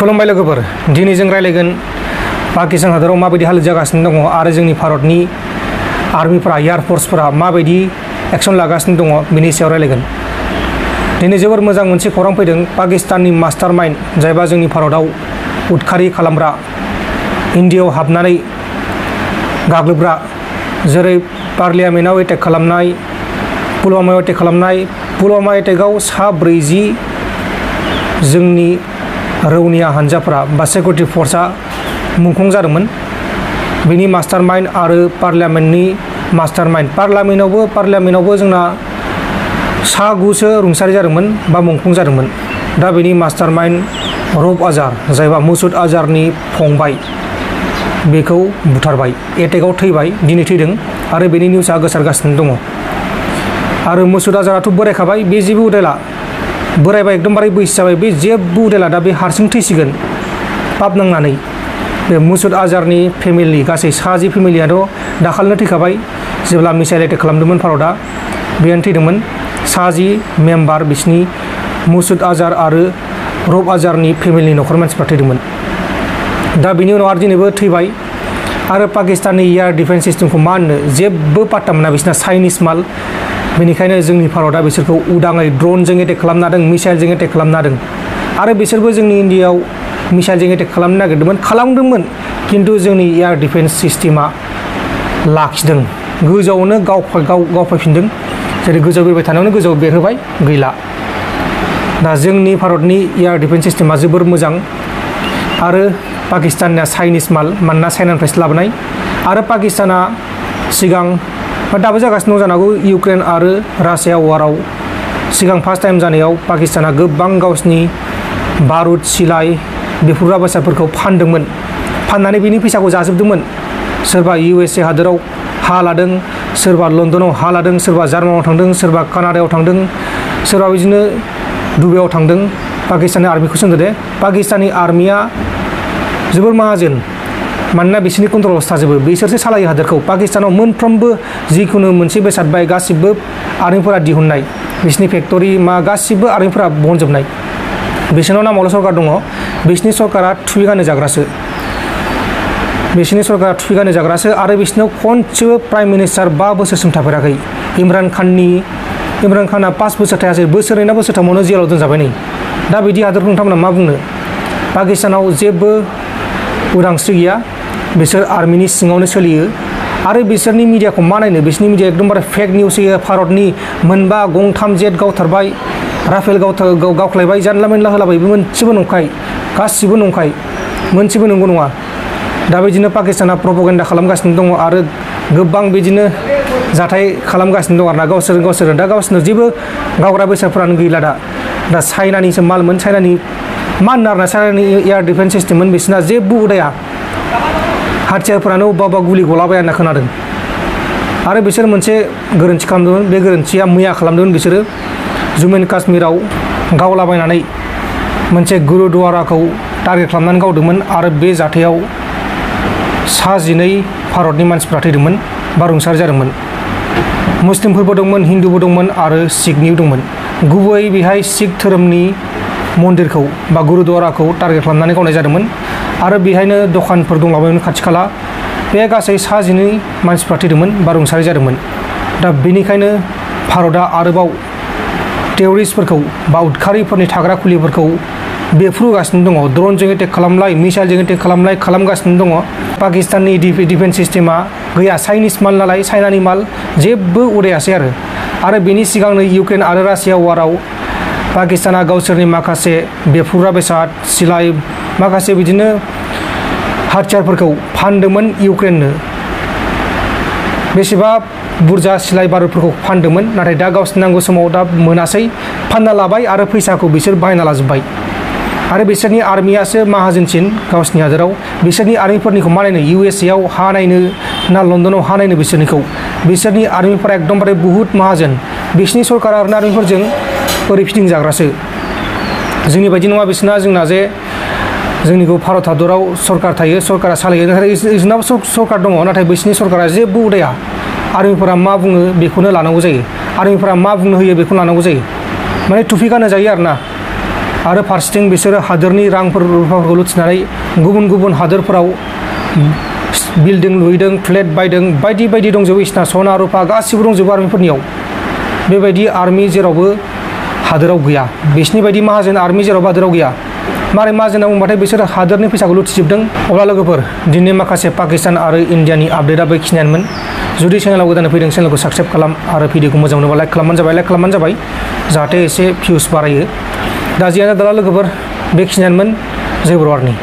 खुलुमबाय लोगोफोर दिनै जों रायलायगोन पाकिस्तान हादराव माबायदि हालोद जागासिनो दङ आरो जोंनि भारतनि आर्मिफोरा एयार फोर्सफोरा माबायदि एक्शन लागासिनो दङ बेनि सायाव रायलायगोन। दिनै जोबोर मोजां मोनसे खौरां फैदों पाकिस्ताननि मास्टारमाइन्ड जायबा जोंनि भारतआव उदखारि खालामग्रा इन्डियायाव हाबनानै गाग्लोबग्रा जेरै पार्लियामेन्टआव एटेक खालामनाय पुलवामायाव एटेक खालामनाय पुलवामा एटेकआव 40 जोंनि रौनिया हानजाफोरा बा सिकिउरिटि फर्सआ मुंख्लं जादोंमोन। बिनि मास्टारमाइन्ड आरो पार्लियामेन्टनि मास्टारमाइन्ड पार्लियामेन्टआवबो जोंना 9 रुंसारि जादोंमोन बा मुंख्लं जादोंमोन। दा बिनि मास्टारमाइन्ड रब आजार जायबा मुसुद आजारनि फंबाय बेखौ बुथारबाय, एटेकआव थैबाय, दिनै थैदों आरो बेनि निउसआ गोसारगासिनो दङ। आरो मुसुद आजाराथ' बोरायखाबाय, बे जेबो उदायला, बोरायबाय एकदमबारे बैसो जाबाय, बे जेबो उदायला, दा बे हारसिं थैसिगोन पाप नांनानै। बे मुसुद आजारनि फेमिलि गासै 60 फेमिलियाथ' दाखालिनो थैखाबाय जेब्ला मिसाइल एटेक खालामदोंमोन भारतआ, बेयानो थैदोंमोन 60 मेम्बार बिसिनि मुसुद आजार आरो रब आजारनि फेमिलिनि न'खर मानसिफ्रा थैदोंमोन। दा बिनि उनाव आरो दिनैबो थैबाय। आरो पाकिस्ताननि एयार डिफेन्स सिस्टेमखौ मा होननो, जेबो पात्ता मोना, बिसिना चाइनिस माल। बेनिखायनो जोंनि भारतआ बिसोरखौ उदाङै ड्रनजों एटेक खालामनो हादों, मिसाइलजों एटेक खालामनो हादों। आरो बिसोरबो जोंनि इन्डियायाव मिसाइलजों एटेक खालामनो नागिरदोंमोन, खालामदोंमोन, खिन्थु जोंनि एयार डिफेन्स सिस्टेमा लाखिदों, गोजौआवनो गावफैफिनदों, जेरै गोजौ बिरबाय थानायावनो गोजौआव बेरहोबाय, गैला। दा जोंनि भारतनि एयार डिफेन्स सिस्टेमा जोबोर मोजां। आरो पाकिस्ताननिया चाइनिस माल, मानोना चाइनानिफ्रायसो लाबोनाय। आरो पाकिस्ताना सिगां दाबो जागासिनो दं जानो हागौ इउक्रेन आरो रासिया वाराव सिगां फार्स्ट टाइम जानायाव पाकिस्ताना गोबां गावसिनि बारुद सिलाइ बेफोर बेसादफोरखौ फानदोंमोन, फाननानै बिनि फैसाखौ जाजोबदोंमोन। सोरबा USA हादोराव हा लादों, सोरबा लन्दनाव हा लादों, सोरबा जार्मानाव थांदों, सोरबा कानाडायाव थांदों, सोरबा बिदिनो दुबाइयाव थांदों। पाकिस्ताननि आर्मिखौ सोंदो दे, पाकिस्ताननि आर्मिया जोबोर माहाजोन, मानोना बिसोरनि कन्ट्रलावसो थाजोबो, बिसोरसो सालायो हादोरखौ। पाकिस्तानाव मोनफ्रोमबो जिखुनु मोनसे बेसाद बाय गासिबो आर्मिफोरा दिहुननाय, बिसोरनि फेक्टरि मा गासिबो आर्मिफोरा बनजोबनाय। बिसोरनाव नामावल' सरकार दङ, बिसोरनि सरकारा थुयगानो जाग्रासो, बिसोरनि सरकारा थुयगानो जाग्रासो। आरो बिसोरनाव खनसेबो प्राइम मिनिस्टार 5 बोसोरसिम थाफेराखै। इमरान खाना 5 बोसोर थायासै, बोसोरनै ना बोसोरथामावनो जेलाव दोनजाबाय नै। दा बिदि हादोरखौ नोंथांमोना मा बुंनो? पाकिस्तानाव जेबो उदांस्रि गैया, बिसोर आर्मिनि सिङावनो सोलियो। आरो बिसोरनि मिडियाखौ मा नायनो, बिसोरनि मिडिया एकदमबारे फेक निउस होयो। भारतनि मोनबा गंथाम जेट गावथारबाय, राफेल गावख्लायबाय, जानला मेनला होलाबाय, बे मोनसेबो नंखाय, गासिबो नंखाय, मोनसेबो नंगौ नङा। दा बिदिनो पाकिस्ताना प्रपगेन्डा खालामगासिनो दङ आरो गोबां बिदिनो जाथाय खालामगासिनो दं आरोना गावसोर दा गावसोरनो जेबो गावग्रा बेसादफोरानो गैला। दा चाइनानिसो मालमोन, चाइनानि मा होनो आरोना, चाइनानि एयार डिफेन्स सिस्टेममोन, बिसोरना जेबो उदाया, हाथियारफोरानो अबेबा गुलि गलाबाया होनना खोनादों। आरो बिसोर मोनसे गोरोन्थि खालामदोंमोन, बे गोरोन्थिया मैया खालामदोंमोन। बिसोरो जम्मु एन्ड काश्मीराव गावलाबायनानै मोनसे गुरुद्वाराखौ टारगेट खालामनानै गावदोंमोन आरो बे जाथायाव 12 भारतनि मानसिफ्रा थैदोंमोन बा रुंसारि जादोंमोन। मुस्लिमफोरबो दंमोन, हिन्दुबो दंमोन आरो सिखनिबो दंमोन। गुबै बेहाय सिख धोरोमनि मन्दिरखौ बा गुरुद्वाराखौ टारगेट खालामनानै गावनाय जादोंमोन। आरो बेहायनो दखानफोर दंलाबायोमोन खाथि खाला। बे गासै 12 मानसिफ्रा थैदोंमोन बा रुंसारि जादोंमोन। दा बेनिखायनो भारतआ आरोबाव टेररिस्टफोरखौ बा उदखारिफोरनि थाग्रा खुलिफोरखौ बेफ्रुगासिनो दङ, ड्रनजों एटेक खालामलाय, मिसाइलजों एटेक खालामलाय खालामगासिनो दङ। पाकिस्ताननि डिफेन्स सिस्टेमा गैया, चाइनिस माल नालाय, चाइनानि माल, जेबो उदायासै। आरो बेनि सिगांनो इउक्रेन आरो रासिया वाराव पाकिस्ताना गावसोरनि माखासे बेफ्रुग्रा बेसाद सिलाइ माखासे बिदिनो हाथियारफोरखौ फानदोंमोन इउक्रेननो। बेसेबा बुरजा सिलाइ बारुदफोरखौ फानदोंमोन, नाथाय दा गावसोरनि नांगौ समाव दा मोनासै, फानना लाबाय आरो फैसाखौ बिसोर बाहायना लाजोब्बाय। आरो बिसोरनि आर्मियासो माहाजोनसिन गावसिनि हादोराव। बिसोरनि आर्मिफोरनिखौ मा नायनो, USAआव हा नायनो ना लन्दनाव हा नायनो बिसोरनिखौ? बिसोरनि आर्मिफोरा एकदमबारे बुहुत माहाजोन, बिसोरनि सरकारा आरो आर्मिफोरजों ओरै फिदिंजाग्रासो। जोंनि बायदि नङा बिसोरना, जोंना जे जोंनिखौ भारत हादराव सरकार थायो, सरकारा सालायो, नाथाय इसोरनाबो सरकार दङ, नाथाय बिसोरनि सरकारा जेबो उदाया। आर्मिफोरा मा बुङो बेखौनो लानांगौ जायो, आर्मिफोरा मा बुंनो होयो बेखौनो लानांगौ जायो। माने टुपि गाननो जायो आरोना, आरो फारसेथिं बिसोरो हादोरनि रांफोर रुफाफोरखौ लुथिनानै गुबुन गुबुन हादोरफोराव बिल्डिं लुइदों फ्लेट बायदों बायदि बायदि दंजोबो इसिना सना रुफा गासिबो दंजोबो आर्मिफोरनियाव बेबायदि आर्मि जेरावबो हादोराव गैया बिसिनि बायदि माहाजोन आर्मि जेरावबो हादोराव गैया मारै माहाजोन बुंबाथाय बिसोर हादोरनि फैसाखौ लुथिजोबदों अब्ला लोगोफोर दिनै माखासे पाकिस्तान आरो इन्डियानि आपडेटआ बेखिनियानोमोन जुदि चेनेलाव गोदान फैदों चेनेलखौ साबस्क्राइब खालाम आरो भिडिअखौ मोजां मोनोबा लाइक खालामबानो जाबाय जाहाथे एसे भिउस बारायो दा जियानो दाला लोगोफोर बेखिनियानोमोन जय बर' आर्मि